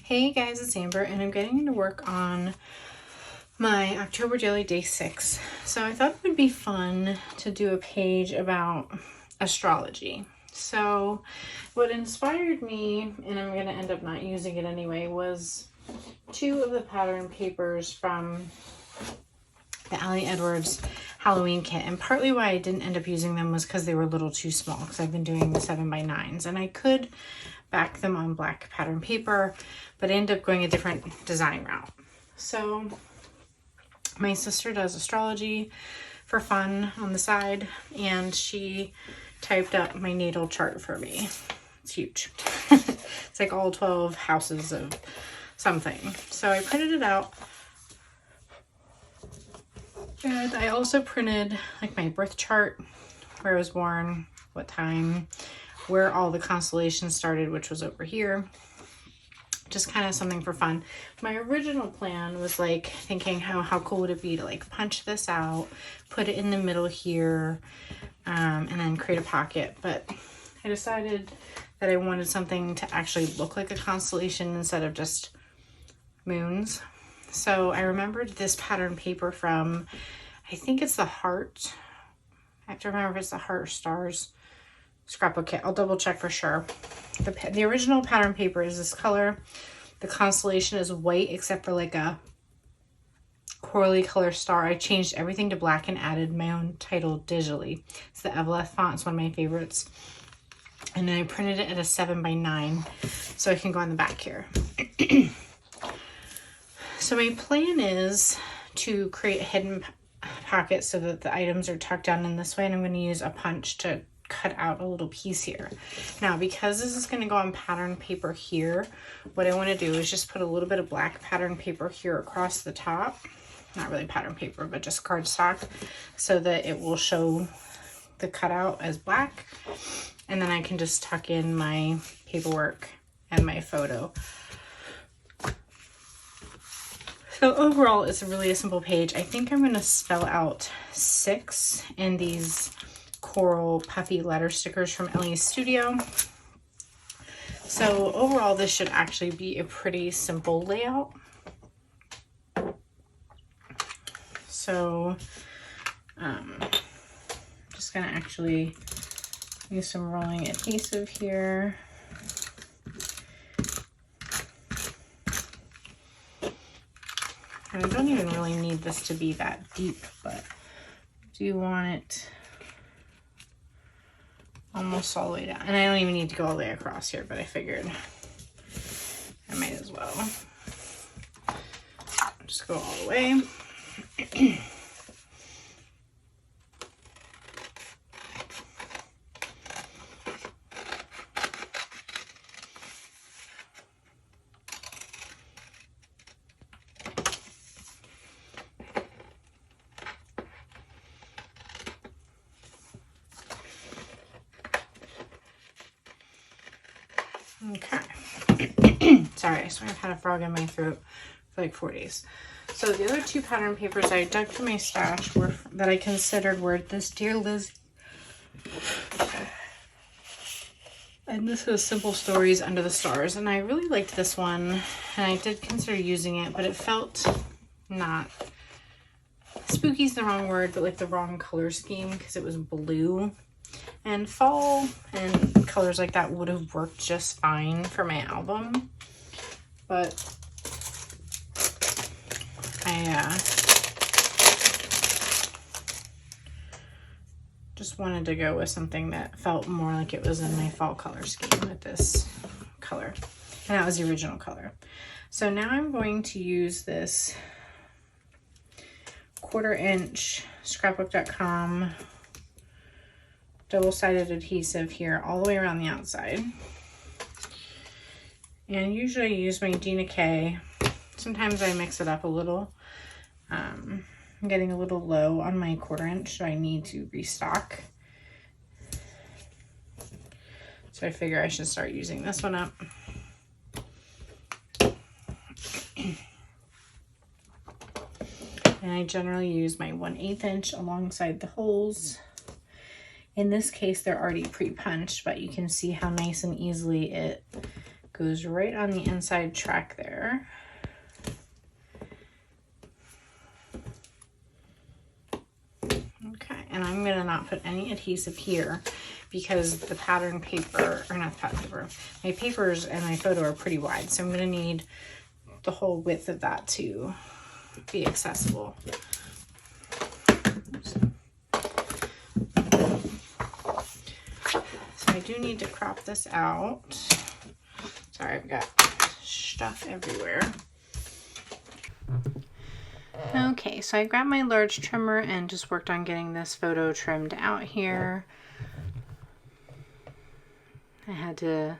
Hey guys, it's Amber and I'm getting to work on my October daily day 6. So I thought it would be fun to do a page about astrology. So what inspired me, and I'm going to end up not using it anyway, was 2 of the pattern papers from the Allie Edwards Halloween kit. And partly why I didn't end up using them was because they were a little too small, because I've been doing the 7x9s and I could back them on black pattern paper, but I ended up going a different design route. So my sister does astrology for fun on the side, and she typed up my natal chart for me. It's huge. It's like all 12 houses of something. So I printed it out, and I also printed like my birth chart, where I was born, what time, where all the constellations started, which was over here. Just kind of something for fun. My original plan was like thinking how cool would it be to like punch this out, put it in the middle here, and then create a pocket. But I decided that I wanted something to actually look like a constellation instead of just moons. So I remembered this pattern paper from, I think it's the Heart. I have to remember if it's the Heart or Stars scrapbook kit. I'll double check for sure. The original pattern paper is this color. The constellation is white except for like a corally color star. I changed everything to black and added my own title digitally. It's the Eveleth font. It's one of my favorites. And then I printed it at a 7x9 so I can go on the back here. So my plan is to create a hidden pocket so that the items are tucked down in this way, and I'm going to use a punch to cut out a little piece here. Now, because this is going to go on pattern paper here, what I want to do is just put a little bit of black pattern paper here across the top. Not really pattern paper, but just cardstock, so that it will show the cutout as black. And then I can just tuck in my paperwork and my photo. So overall, it's really a simple page. I think I'm going to spell out 6 in these coral puffy letter stickers from Ellie's Studio. So overall, this should actually be a pretty simple layout. So I'm just going to actually use some rolling adhesive here. And I don't even really need this to be that deep, but I do want it almost all the way down. And I don't even need to go all the way across here, but I figured I might as well just go all the way. Okay. Sorry, so I've had a frog in my throat for like 4 days. So the other 2 pattern papers I dug from my stash that I considered were this Dear Liz, and this was Simple Stories Under the Stars. And I really liked this one, and I did consider using it, but it felt not, spooky's the wrong word, but like the wrong color scheme, because it was blue. And fall and colors like that would have worked just fine for my album. But I just wanted to go with something that felt more like it was in my fall color scheme with this color. And that was the original color. So now I'm going to use this 1/4 inch scrapbook.com double-sided adhesive here all the way around the outside. And usually I use my Dina K. Sometimes I mix it up a little. I'm getting a little low on my 1/4 inch, so I need to restock. So I figure I should start using this one up. And I generally use my 1/8 inch alongside the holes. In this case, they're already pre-punched, but you can see how nice and easily it Goes right on the inside track there. Okay, and I'm gonna not put any adhesive here because the pattern paper, or not pattern paper, my papers and my photo are pretty wide, so I'm gonna need the whole width of that to be accessible. So I do need to crop this out. Sorry, I've got stuff everywhere. Okay, so I grabbed my large trimmer and just worked on getting this photo trimmed out here. I had to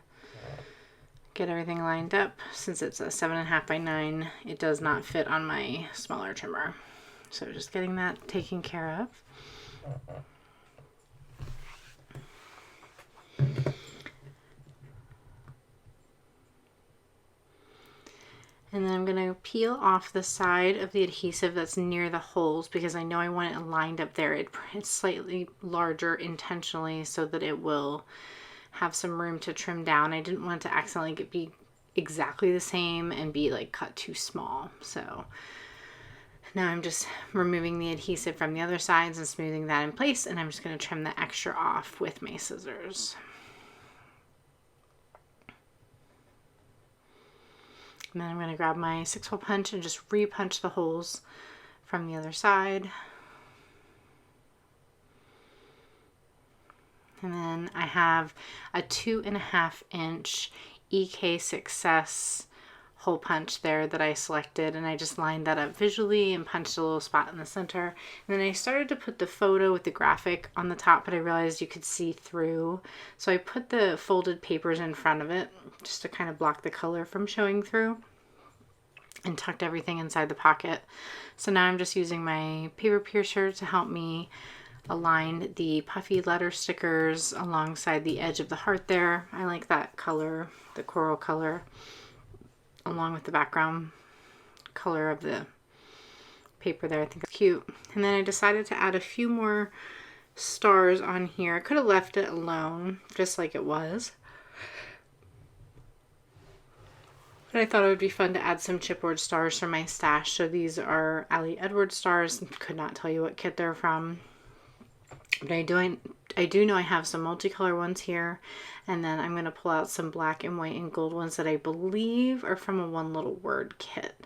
get everything lined up. Since it's a 7.5 by 9, it does not fit on my smaller trimmer. So just getting that taken care of. And then I'm going to peel off the side of the adhesive that's near the holes because I know I want it lined up there. It's slightly larger intentionally so that it will have some room to trim down. I didn't want it to accidentally be exactly the same and be like cut too small. So now I'm just removing the adhesive from the other sides and smoothing that in place, and I'm just going to trim the extra off with my scissors. And then I'm going to grab my 6-hole punch and just re-punch the holes from the other side. And then I have a 2.5 inch EK Success hole punch there that I selected, and I just lined that up visually and punched a little spot in the center. And then I started to put the photo with the graphic on the top, but I realized you could see through. So I put the folded papers in front of it just to kind of block the color from showing through, and tucked everything inside the pocket. So now I'm just using my paper piercer to help me align the puffy letter stickers alongside the edge of the heart there. I like that color, the coral color, along with the background color of the paper there. I think it's cute. And then I decided to add a few more stars on here. I could have left it alone just like it was, but I thought it would be fun to add some chipboard stars from my stash. So these are Ali Edwards stars. Could not tell you what kit they're from, but I do know I have some multicolor ones here, and then I'm going to pull out some black and white and gold ones that I believe are from a One Little Word kit,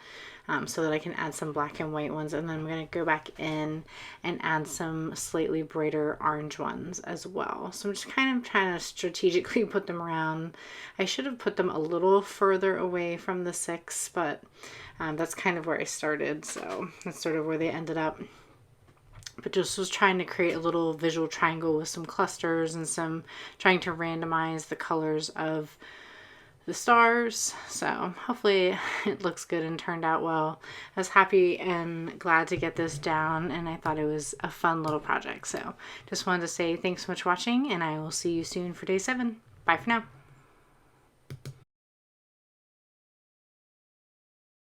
so that I can add some black and white ones. And then I'm going to go back in and add some slightly brighter orange ones as well. So I'm just kind of trying to strategically put them around. I should have put them a little further away from the 6, but that's kind of where I started, so that's sort of where they ended up. But just was trying to create a little visual triangle with some clusters and some trying to randomize the colors of the stars. So hopefully it looks good and turned out well. I was happy and glad to get this down, and I thought it was a fun little project. So just wanted to say thanks so much for watching, and I will see you soon for day 7. Bye for now.